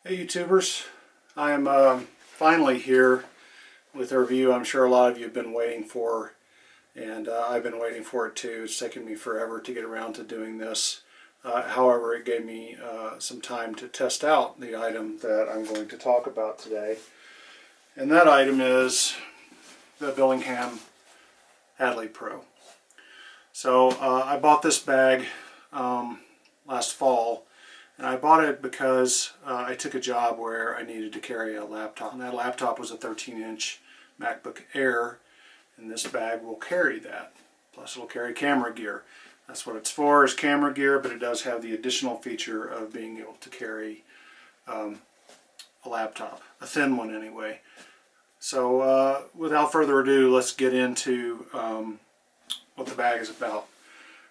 Hey YouTubers, I am finally here with a review I'm sure a lot of you have been waiting for, and I've been waiting for it too. It's taken me forever to get around to doing this. However, it gave me some time to test out the item that I'm going to talk about today. And that item is the Billingham Hadley Pro. So I bought this bag last fall. And I bought it because I took a job where I needed to carry a laptop. And that laptop was a 13-inch MacBook Air, and this bag will carry that. Plus it'll carry camera gear. That's what it's for, is camera gear, but it does have the additional feature of being able to carry a laptop. A thin one anyway. So without further ado, let's get into what the bag is about.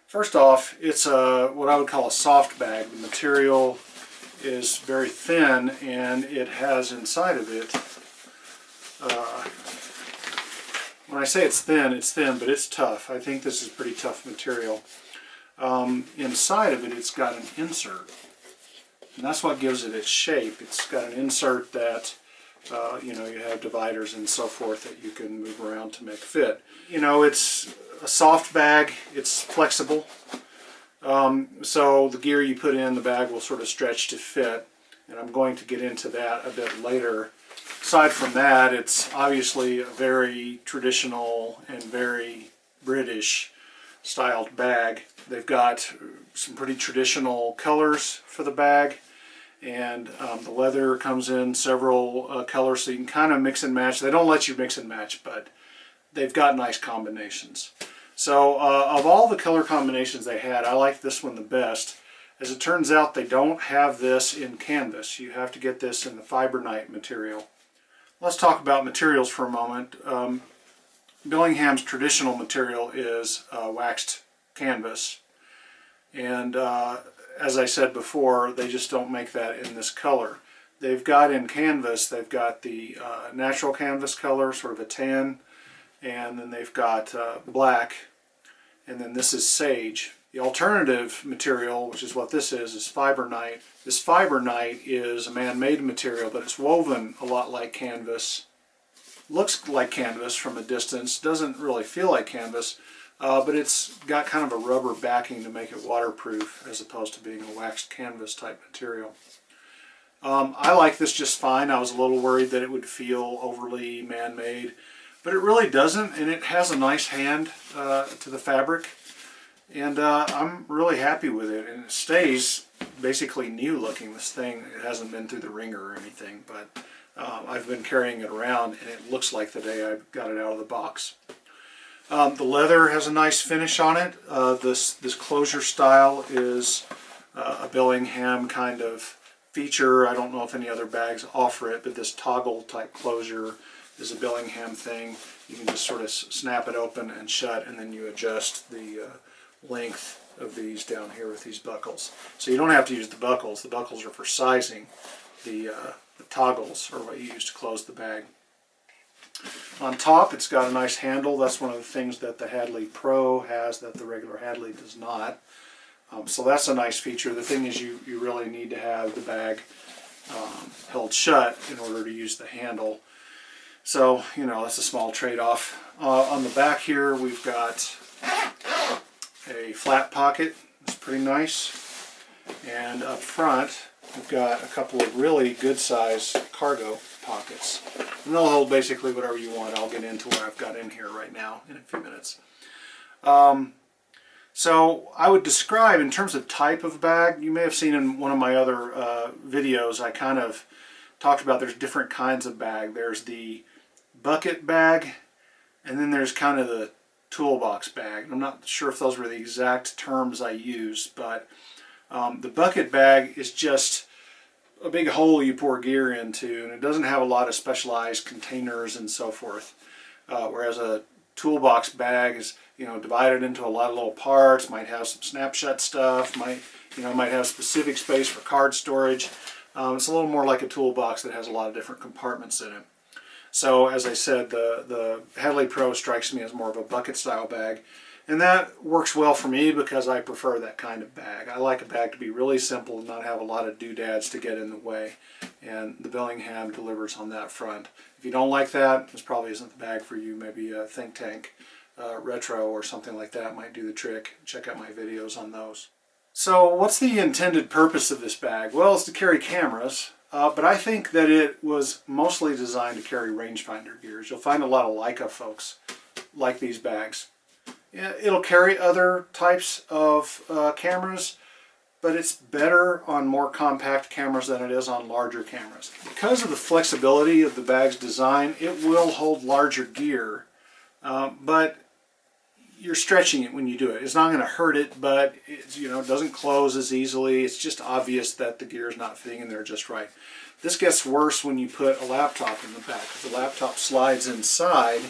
First off, it's what I would call a soft bag. The material is very thin, and it has inside of it, when I say it's thin, but it's tough. I think this is pretty tough material. Inside of it, it's got an insert, and that's what gives it its shape. It's got an insert that, you have dividers and so forth that you can move around to make fit. It's a soft bag, it's flexible, so the gear you put in the bag will sort of stretch to fit, and I'm going to get into that a bit later. Aside from that, it's obviously a very traditional and very British styled bag. They've got some pretty traditional colors for the bag, and the leather comes in several colors, so you can kind of mix and match. They don't let you mix and match, but they've got nice combinations. So of all the color combinations they had, I like this one the best. As it turns out, they don't have this in canvas. You have to get this in the Fibernite material. Let's talk about materials for a moment. Billingham's traditional material is waxed canvas. And as I said before, they just don't make that in this color. They've got in canvas, they've got the natural canvas color, sort of a tan, and then they've got black, and then this is sage. The alternative material, which is what this is Fibernite. This Fibernite is a man-made material, but it's woven a lot like canvas. Looks like canvas from a distance, doesn't really feel like canvas, but it's got kind of a rubber backing to make it waterproof as opposed to being a waxed canvas type material. I like this just fine. I was a little worried that it would feel overly man-made, but it really doesn't, and it has a nice hand to the fabric, and I'm really happy with it, and it stays basically new looking. This thing, it hasn't been through the ringer or anything, but I've been carrying it around, and it looks like the day I got it out of the box. The leather has a nice finish on it. This closure style is a Billingham kind of feature. I don't know if any other bags offer it, but this toggle type closure is a Billingham thing. You can just sort of snap it open and shut, and then you adjust the length of these down here with these buckles. So you don't have to use the buckles. The buckles are for sizing. The toggles are what you use to close the bag. On top, it's got a nice handle. That's one of the things that the Hadley Pro has that the regular Hadley does not. So that's a nice feature. The thing is, you really need to have the bag held shut in order to use the handle. So, that's a small trade-off. On the back here, we've got a flat pocket. It's pretty nice. And up front, we've got a couple of really good-sized cargo pockets. And they'll hold basically whatever you want. I'll get into what I've got in here right now in a few minutes. So I would describe, in terms of type of bag, you may have seen in one of my other videos, I kind of talked about there's different kinds of bag. There's the bucket bag, and then there's kind of the toolbox bag. I'm not sure if those were the exact terms I used, but the bucket bag is just a big hole you pour gear into, and it doesn't have a lot of specialized containers and so forth. Whereas a toolbox bag is, divided into a lot of little parts, might have some snapshot stuff, might have specific space for card storage. It's a little more like a toolbox that has a lot of different compartments in it. So as I said, the Hadley Pro strikes me as more of a bucket style bag. And that works well for me because I prefer that kind of bag. I like a bag to be really simple and not have a lot of doodads to get in the way. And the Billingham delivers on that front. If you don't like that, this probably isn't the bag for you. Maybe a Think Tank Retro or something like that might do the trick. Check out my videos on those. So what's the intended purpose of this bag? Well, it's to carry cameras, but I think that it was mostly designed to carry rangefinder gears. You'll find a lot of Leica folks like these bags. It'll carry other types of cameras, but it's better on more compact cameras than it is on larger cameras. Because of the flexibility of the bag's design, it will hold larger gear, but you're stretching it when you do it. It's not going to hurt it, but it doesn't close as easily. It's just obvious that the gear is not fitting in there just right. This gets worse when you put a laptop in the back, because the laptop slides inside,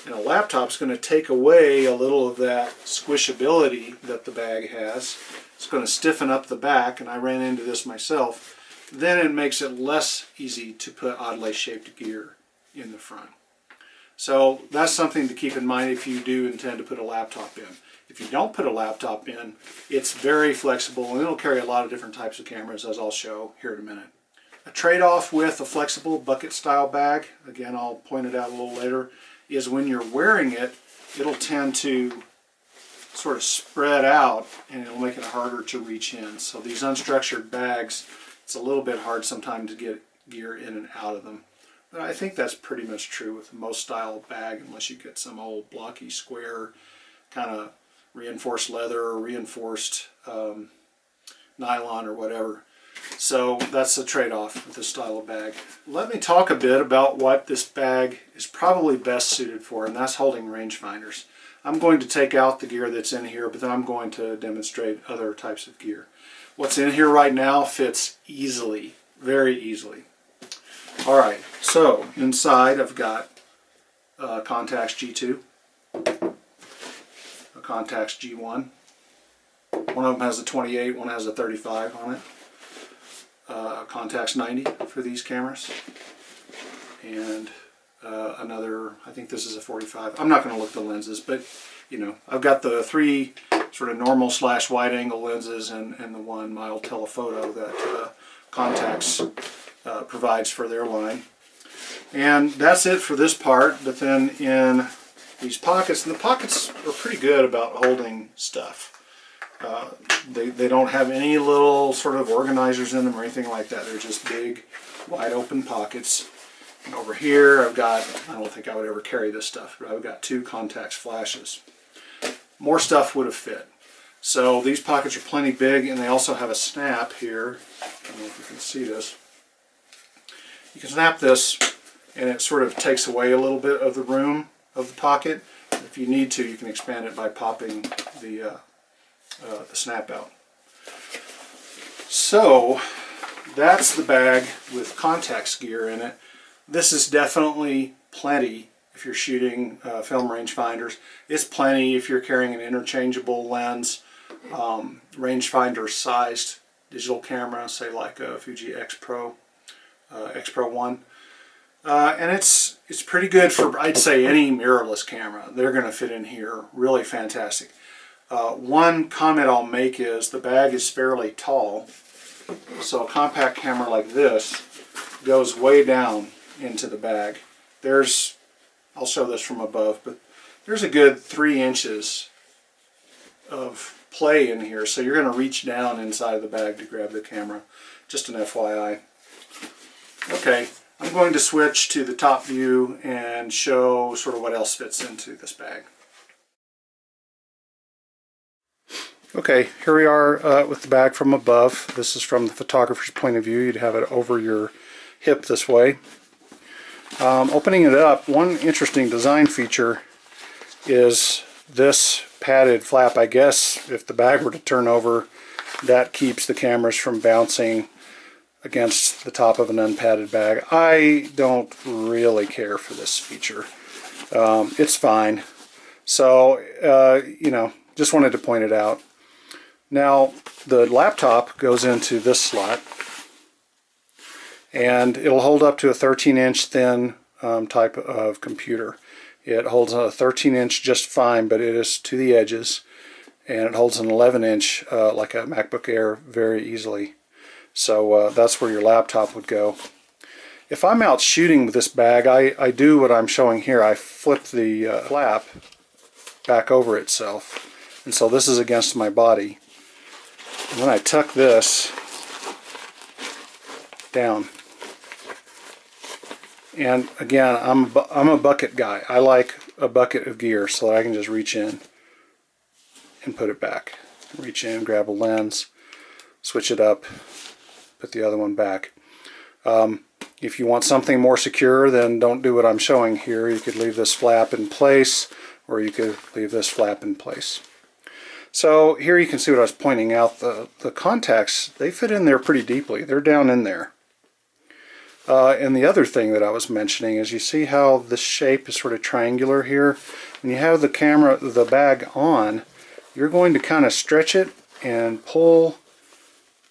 and a laptop's going to take away a little of that squishability that the bag has. It's going to stiffen up the back, and I ran into this myself. Then it makes it less easy to put oddly shaped gear in the front. So that's something to keep in mind if you do intend to put a laptop in. If you don't put a laptop in, it's very flexible and it'll carry a lot of different types of cameras, as I'll show here in a minute. A trade-off with a flexible bucket style bag, again I'll point it out a little later, is when you're wearing it, it'll tend to sort of spread out and it'll make it harder to reach in. So these unstructured bags, it's a little bit hard sometimes to get gear in and out of them. But I think that's pretty much true with most style bag, unless you get some old blocky square kind of reinforced leather or reinforced nylon or whatever. So that's a trade-off with this style of bag. Let me talk a bit about what this bag is probably best suited for, and that's holding rangefinders. I'm going to take out the gear that's in here, but then I'm going to demonstrate other types of gear. What's in here right now fits easily, very easily. Alright, so inside I've got a Contax G2, a Contax G1. One of them has a 28, one has a 35 on it. A Contax 90 for these cameras. And another, I think this is a 45. I'm not going to look at the lenses, but I've got the three sort of normal / wide angle lenses and the one mild telephoto that Contax provides for their line. And that's it for this part, but then in these pockets, and the pockets are pretty good about holding stuff. They don't have any little sort of organizers in them or anything like that. They're just big, wide open pockets. And over here I've got, I don't think I would ever carry this stuff, but I've got two Contax flashes. More stuff would have fit. So these pockets are plenty big, and they also have a snap here. I don't know if you can see this. You can snap this and it sort of takes away a little bit of the room of the pocket. If you need to, you can expand it by popping the snap out. So that's the bag with Contax gear in it. This is definitely plenty if you're shooting film rangefinders. It's plenty if you're carrying an interchangeable lens, rangefinder sized digital camera, say like a Fuji X Pro 1. And it's pretty good for, I'd say, any mirrorless camera. They're going to fit in here really fantastic. One comment I'll make is the bag is fairly tall, so a compact camera like this goes way down into the bag. I'll show this from above, but there's a good 3 inches of play in here, so you're going to reach down inside the bag to grab the camera. Just an FYI. Okay, I'm going to switch to the top view and show sort of what else fits into this bag. Okay, here we are with the bag from above. This is from the photographer's point of view. You'd have it over your hip this way. Opening it up, one interesting design feature is this padded flap. I guess if the bag were to turn over, that keeps the cameras from bouncing against the top of an unpadded bag. I don't really care for this feature. It's fine. So, just wanted to point it out. Now, the laptop goes into this slot, and it'll hold up to a 13-inch thin type of computer. It holds a 13-inch just fine, but it is to the edges, and it holds an 11-inch like a MacBook Air very easily. So that's where your laptop would go. If I'm out shooting with this bag, I do what I'm showing here. I flip the flap back over itself, and so this is against my body. And then I tuck this down. And again, I'm a bucket guy. I like a bucket of gear so that I can just reach in and put it back. Reach in, grab a lens, switch it up, put the other one back. If you want something more secure, then don't do what I'm showing here. You could leave this flap in place, or you could leave this flap in place. So here you can see what I was pointing out. The contacts, they fit in there pretty deeply. They're down in there. And the other thing that I was mentioning is you see how this shape is sort of triangular here. When you have the bag on, you're going to kind of stretch it and pull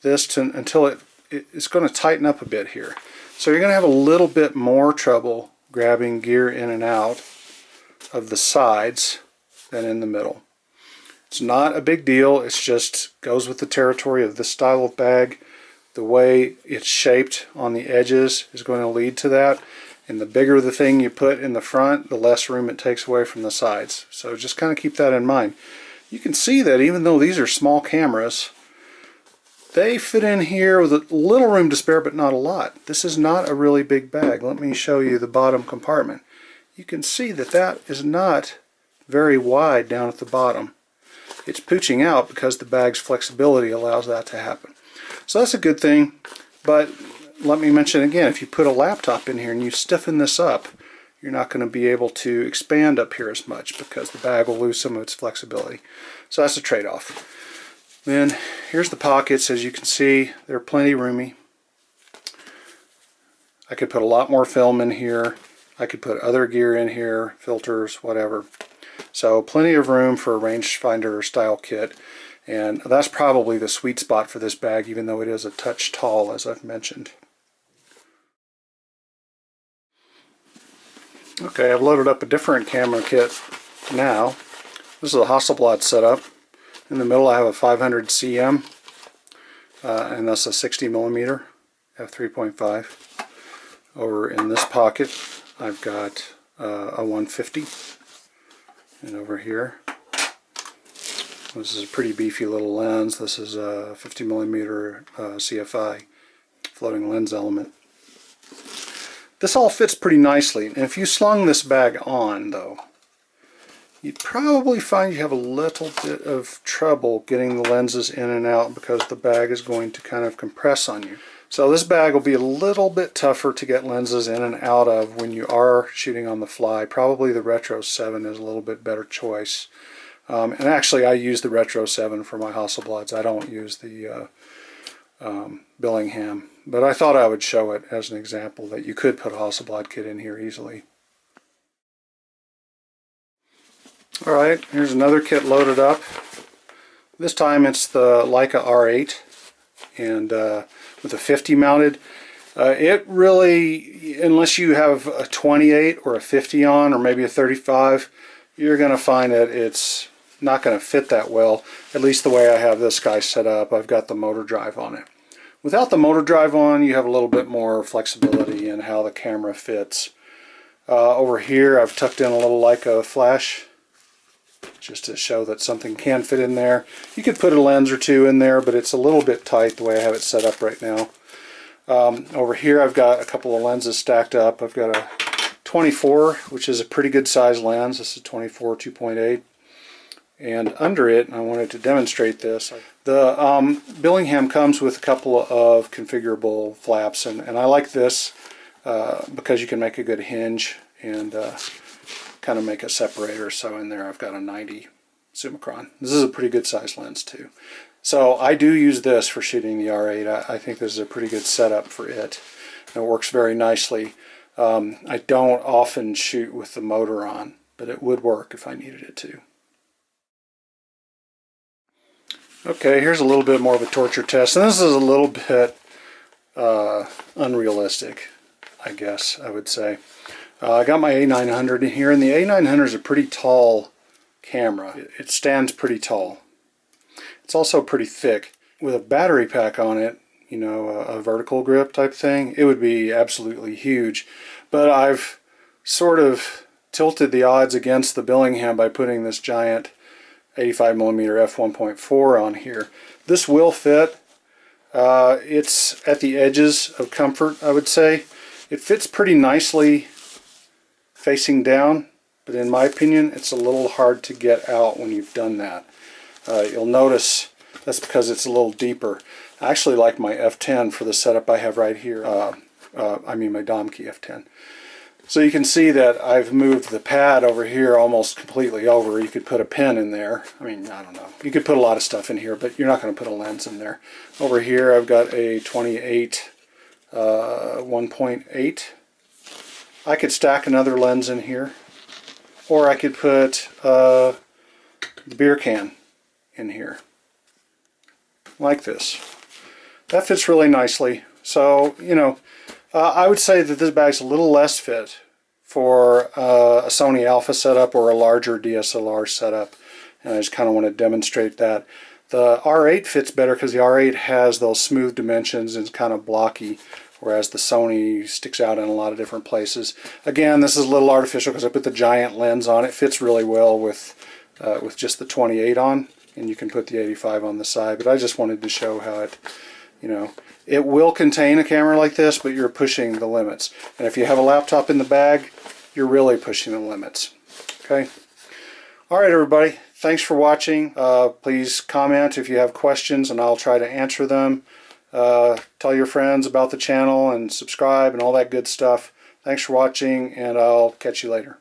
this until it's going to tighten up a bit here. So you're going to have a little bit more trouble grabbing gear in and out of the sides than in the middle. It's not a big deal. It just goes with the territory of this style of bag. The way it's shaped on the edges is going to lead to that. And the bigger the thing you put in the front, the less room it takes away from the sides. So just kind of keep that in mind. You can see that even though these are small cameras, they fit in here with a little room to spare, but not a lot. This is not a really big bag. Let me show you the bottom compartment. You can see that that is not very wide down at the bottom. It's pooching out because the bag's flexibility allows that to happen. So that's a good thing, but let me mention again, if you put a laptop in here and you stiffen this up, you're not going to be able to expand up here as much because the bag will lose some of its flexibility. So that's a trade-off. Then here's the pockets. As you can see, they're plenty roomy. I could put a lot more film in here. I could put other gear in here, filters, whatever. So plenty of room for a rangefinder style kit. And that's probably the sweet spot for this bag, even though it is a touch tall, as I've mentioned. Okay, I've loaded up a different camera kit now. This is a Hasselblad setup. In the middle I have a 500 cm, and that's a 60mm f3.5. Over in this pocket I've got a 150, and over here this is a pretty beefy little lens. This is a 50mm CFI floating lens element. This all fits pretty nicely, and if you slung this bag on though, you'd probably find you have a little bit of trouble getting the lenses in and out because the bag is going to kind of compress on you. So this bag will be a little bit tougher to get lenses in and out of when you are shooting on the fly. Probably the Retro 7 is a little bit better choice. And actually I use the Retro 7 for my Hasselblads. I don't use the Billingham. But I thought I would show it as an example that you could put a Hasselblad kit in here easily. Alright, here's another kit loaded up. This time it's the Leica R8, and with a 50 mounted. It really, unless you have a 28 or a 50 on, or maybe a 35, you're going to find that it's not going to fit that well, at least the way I have this guy set up. I've got the motor drive on it. Without the motor drive on, you have a little bit more flexibility in how the camera fits. Over here I've tucked in a little Leica flash, just to show that something can fit in there. You could put a lens or two in there, but it's a little bit tight the way I have it set up right now. Over here I've got a couple of lenses stacked up. I've got a 24, which is a pretty good size lens. This is 24 2.8. And under it, I wanted to demonstrate this. The Billingham comes with a couple of configurable flaps, and I like this because you can make a good hinge and kind of make a separator. So in there I've got a 90 Summicron. This is a pretty good size lens too. So I do use this for shooting the R8. I think this is a pretty good setup for it. And it works very nicely. I don't often shoot with the motor on, but it would work if I needed it to. Okay, here's a little bit more of a torture test. And this is a little bit unrealistic, I guess I would say. I got my A900 in here, and the A900 is a pretty tall camera. It stands pretty tall. It's also pretty thick. With a battery pack on it, you know, a vertical grip type thing, it would be absolutely huge. But I've sort of tilted the odds against the Billingham by putting this giant 85mm f1.4 on here. This will fit. It's at the edges of comfort, I would say. It fits pretty nicely facing down, but in my opinion it's a little hard to get out when you've done that. You'll notice that's because it's a little deeper. I actually like my F10 for the setup I have right here. I mean my Domkey F10. So you can see that I've moved the pad over here almost completely over. You could put a pen in there. I mean, I don't know. You could put a lot of stuff in here, but you're not going to put a lens in there. Over here I've got a 28 1.8. I could stack another lens in here, or I could put the beer can in here, like this. That fits really nicely. So, you know, I would say that this bag's a little less fit for a Sony Alpha setup or a larger DSLR setup, and I just kind of want to demonstrate that. The R8 fits better because the R8 has those smooth dimensions and it's kind of blocky, whereas the Sony sticks out in a lot of different places. Again, this is a little artificial because I put the giant lens on. It fits really well with just the 28 on, and you can put the 85 on the side, but I just wanted to show how it, you know, it will contain a camera like this, but you're pushing the limits. And if you have a laptop in the bag, you're really pushing the limits. Okay? Alright everybody, thanks for watching. Please comment if you have questions and I'll try to answer them. Tell your friends about the channel and subscribe and all that good stuff. Thanks for watching, and I'll catch you later.